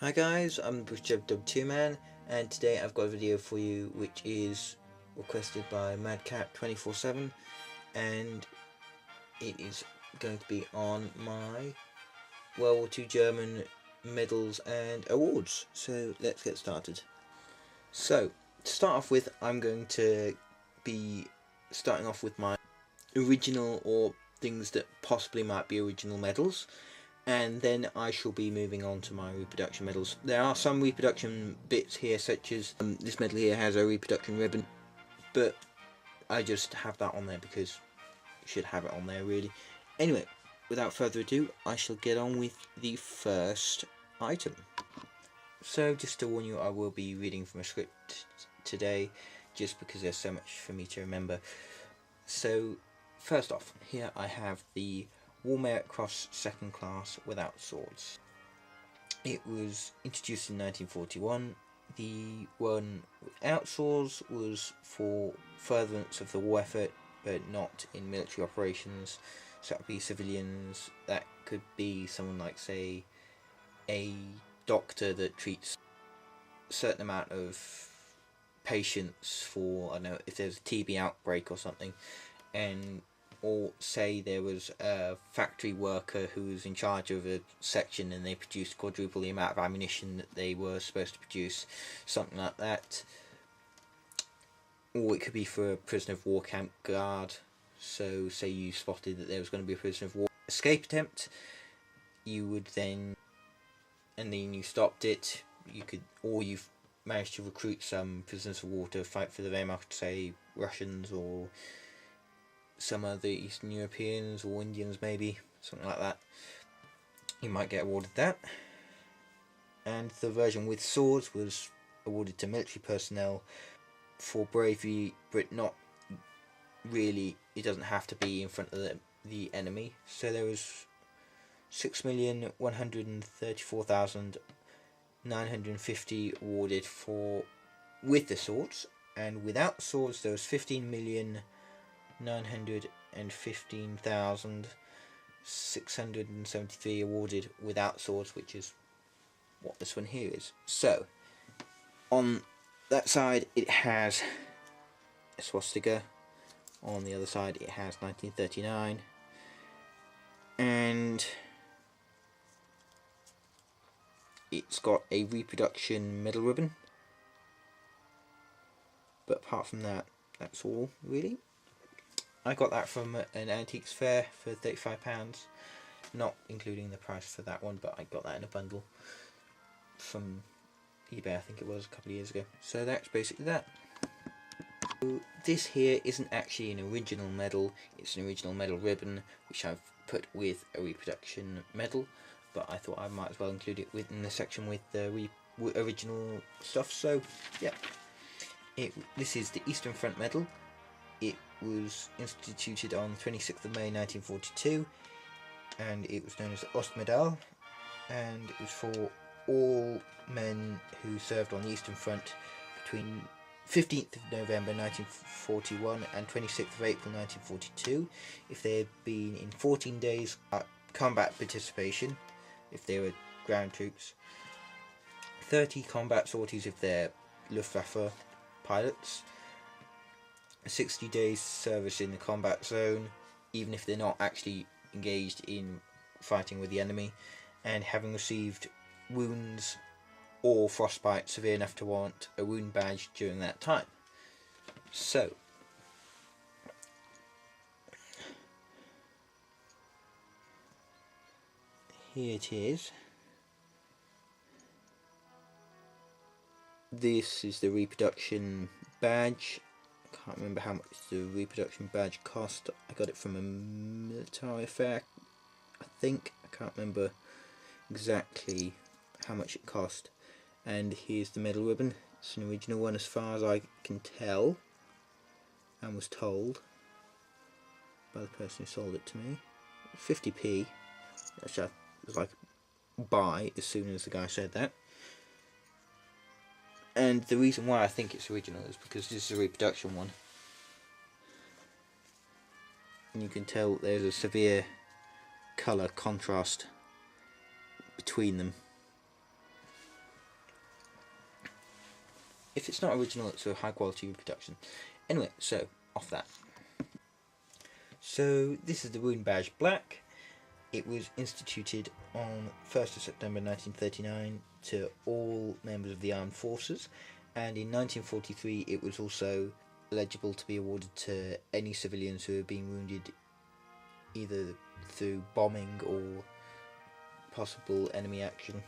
Hi guys, I'm the WW2 man, and today I've got a video for you which is requested by Madcap247, and it is going to be on my World War II German medals and awards. So let's get started. So to start off with, I'm going to be starting off with my original or things that possibly might be original medals, and then I shall be moving on to my reproduction medals. There are some reproduction bits here, such as this medal here has a reproduction ribbon, but I just have that on there because you should have it on there really. Anyway, without further ado, I shall get on with the first item. So just to warn you, I will be reading from a script today just because there's so much for me to remember. So first off, here I have the War Merit Cross Second Class without swords. It was introduced in 1941. The one without swords was for furtherance of the war effort, but not in military operations. So that would be civilians. That could be someone like, say, a doctor that treats a certain amount of patients for, I don't know, if there's a TB outbreak or something, and or say there was a factory worker who was in charge of a section and they produced quadruple the amount of ammunition that they were supposed to produce, something like that. Or it could be for a prisoner of war camp guard. So say you spotted that there was going to be a prisoner of war escape attempt, you would then, and then you stopped it, you could, or you've managed to recruit some prisoners of war to fight for the Wehrmacht, say Russians or some other Eastern Europeans or Indians maybe, something like that. You might get awarded that. And the version with swords was awarded to military personnel for bravery, but not really, it doesn't have to be in front of the enemy. So there was 6,134,950 awarded for with the swords, and without swords there was 15,915,673 awarded without swords, which is what this one here is. So on that side it has a swastika, on the other side it has 1939, and it's got a reproduction medal ribbon, but apart from that, that's all really. I got that from an antiques fair for £35, not including the price for that one, but I got that in a bundle from eBay, I think it was, a couple of years ago. So that's basically that. So this here isn't actually an original medal, it's an original medal ribbon which I've put with a reproduction medal, but I thought I might as well include it within the section with the original stuff. So yeah, this is the Eastern Front medal. It was instituted on 26th of May 1942, and it was known as the Ostmedal, and it was for all men who served on the Eastern Front between 15th of November 1941 and 26th of April 1942, if they had been in 14 days combat participation, if they were ground troops, 30 combat sorties if they're Luftwaffe pilots, 60 days service in the combat zone, even if they're not actually engaged in fighting with the enemy, and having received wounds or frostbite severe enough to warrant a wound badge during that time. So here it is. This is the reproduction badge. I can't remember how much the reproduction badge cost. I got it from a military fair, I think. I can't remember exactly how much it cost. And here's the medal ribbon. It's an original one as far as I can tell, and was told by the person who sold it to me. 50p, which I was like, buy as soon as the guy said that. And the reason why I think it's original is because this is a reproduction one, and you can tell there's a severe colour contrast between them. if it's not original, it's a high quality reproduction. Anyway, so off that. So this is the wound badge black. It was instituted on 1st of September 1939 to all members of the armed forces, and in 1943 it was also eligible to be awarded to any civilians who had been wounded either through bombing or possible enemy action.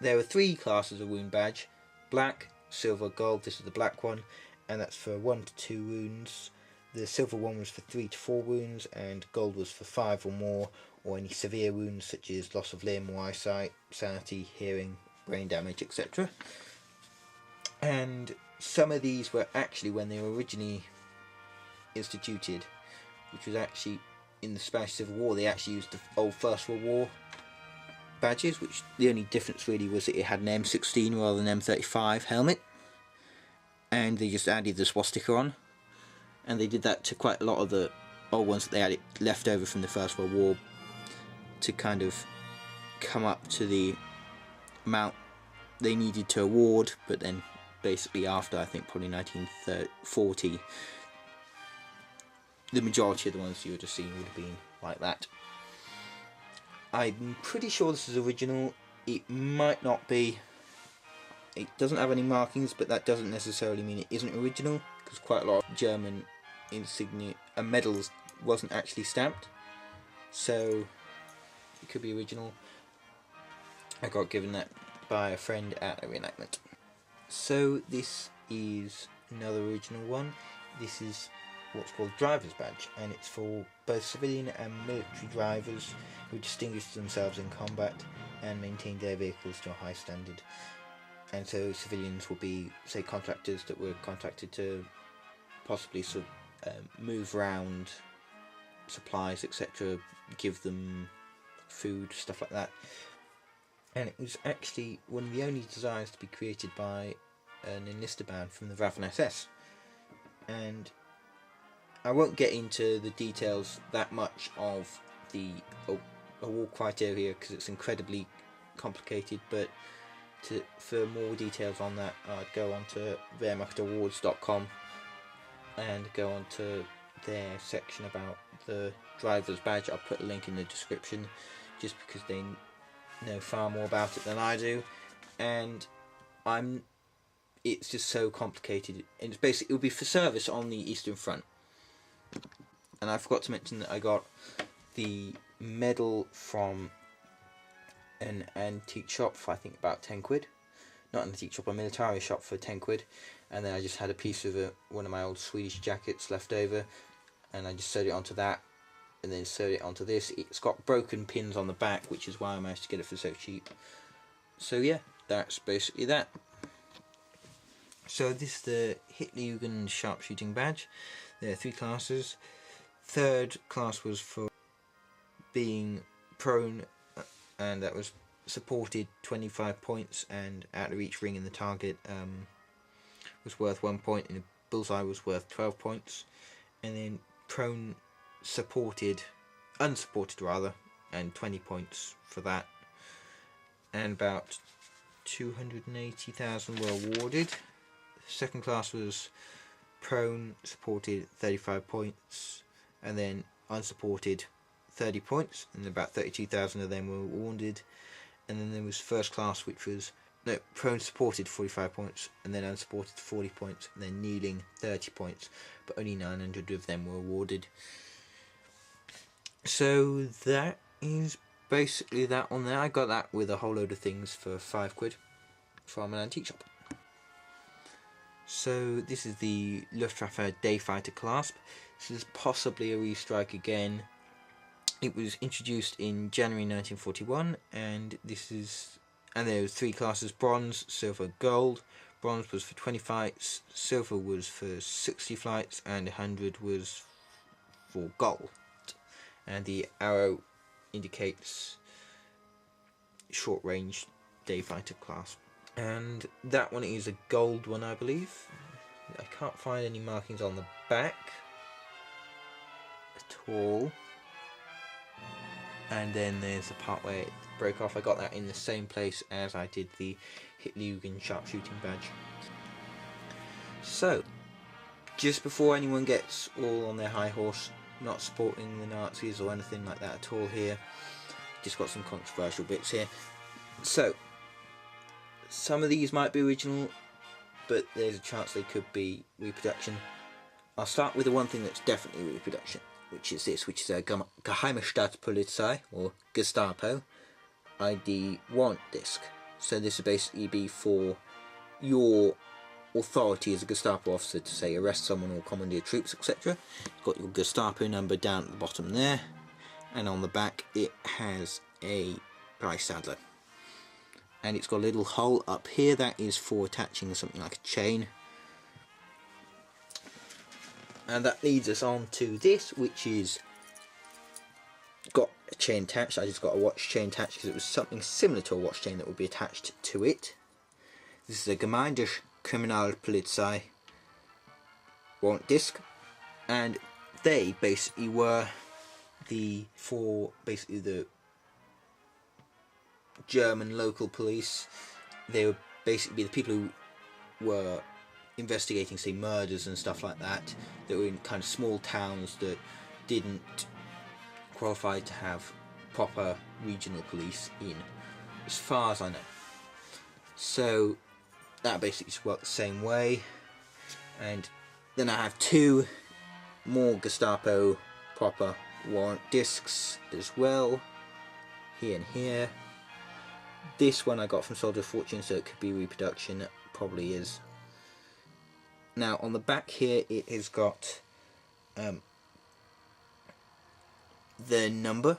There are 3 classes of wound badge: black, silver, gold. This is the black one, and that's for 1 to 2 wounds. The silver one was for 3 to 4 wounds, and gold was for 5 or more, or any severe wounds such as loss of limb or eyesight, sanity, hearing, brain damage, etc. And some of these were actually, when they were originally instituted, which was actually in the Spanish Civil War, they actually used the old First World War badges, which the only difference really was that it had an M16 rather than M35 helmet, and they just added the swastika on. And they did that to quite a lot of the old ones that they had left over from the First World War, to kind of come up to the amount they needed to award. But then basically after, I think probably 1940, the majority of the ones you would have seen would have been like that. I'm pretty sure this is original. It might not be. It doesn't have any markings, but that doesn't necessarily mean it isn't original, because quite a lot of German insignia and medals wasn't actually stamped, so it could be original. I got given that by a friend at a reenactment. So this is another original one. This is what's called driver's badge, and it's for both civilian and military drivers who distinguished themselves in combat and maintained their vehicles to a high standard. And so civilians will be, say, contractors that were contracted to possibly move around supplies, etc., give them food, stuff like that. And it was actually one of the only designs to be created by an enlisted band from the Waffen SS. And I won't get into the details that much of the award criteria, because it's incredibly complicated, but for more details on that, I'd go on to wehrmachtawards.com and go on to their section about the driver's badge. I'll put a link in the description, just because they know far more about it than I do, and it's just so complicated. And it's basically, it would be for service on the Eastern Front. And I forgot to mention that I got the medal from an antique shop for, I think, about 10 quid. Not an antique shop, a military shop for 10 quid. And then I just had a piece of one of my old Swedish jackets left over, and I just sewed it onto that, and then sewed it onto this. It's got broken pins on the back, which is why I managed to get it for so cheap. So yeah, that's basically that. So this is the Hitlerjugend sharpshooting badge. There are 3 classes. 3rd class was for being prone, and that was supported 25 points, and out of each ring in the target was worth 1 point, and a bullseye was worth 12 points. And then prone unsupported rather, and 20 points for that. And about 280,000 were awarded. 2nd class was prone, supported 35 points, and then unsupported 30 points, and about 32,000 of them were awarded. And then there was 1st class, which was prone supported 45 points, and then unsupported 40 points, and then kneeling 30 points, but only 900 of them were awarded. So that is basically that on there. I got that with a whole load of things for 5 quid from an antique shop. So this is the Luftwaffe Day Fighter clasp. This is possibly a restrike again. It was introduced in January 1941, and there was 3 classes: bronze, silver, gold. Bronze was for 20 flights, silver was for 60 flights, and 100 was for gold. And the arrow indicates short range day fighter clasp. And that one is a gold one, I believe. I can't find any markings on the back at all. And then there's the part where it broke off. I got that in the same place as I did the Hitlerjugend sharpshooting badge. So, just before anyone gets all on their high horse, not supporting the Nazis or anything like that at all here, just got some controversial bits here. So, some of these might be original, but there's a chance they could be reproduction. I'll start with the one thing that's definitely reproduction, which is this, which is a Geheime Staatspolizei, or Gestapo, ID warrant disc. So this would basically be for your authority as a Gestapo officer to say arrest someone or commandeer troops, etc. You've got your Gestapo number down at the bottom there, and on the back it has a Reichsadler. And it's got a little hole up here that is for attaching something like a chain. And that leads us on to this, which is got a chain attached. I just got a watch chain attached because it was something similar to a watch chain that would be attached to it. This is a Gemeinde Kriminalpolizei warrant disc, and they basically were the German local police. They would basically be the people who were investigating, say, murders and stuff like that, that were in kind of small towns that didn't qualify to have proper regional police in, as far as I know. So that basically just worked the same way. And then I have two more Gestapo proper warrant discs as well, here and here. This one I got from Soldier of Fortune, so it could be reproduction. It probably is. Now on the back here it has got the number.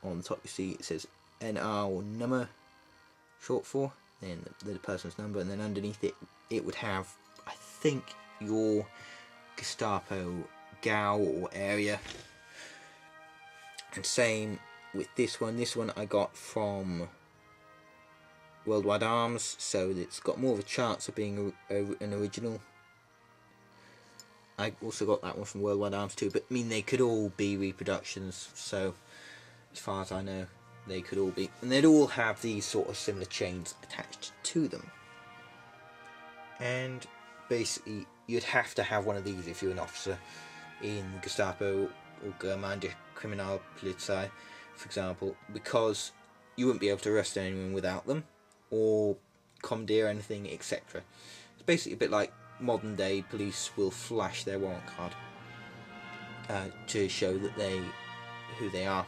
On the top you see it says NR, or number short for, then the person's number, and then underneath it it would have, I think, your Gestapo Gau or area. And same with this one. This one I got from Worldwide Arms, so it's got more of a chance of being an original. I also got that one from Worldwide Arms too, but I mean they could all be reproductions, so as far as I know they could all be, and they'd all have these sort of similar chains attached to them. And basically you'd have to have one of these if you're an officer in Gestapo or Gemeinde Kriminalpolizei, for example, because you wouldn't be able to arrest anyone without them or commandeer anything, etc. It's basically a bit like modern day police will flash their warrant card to show that who they are.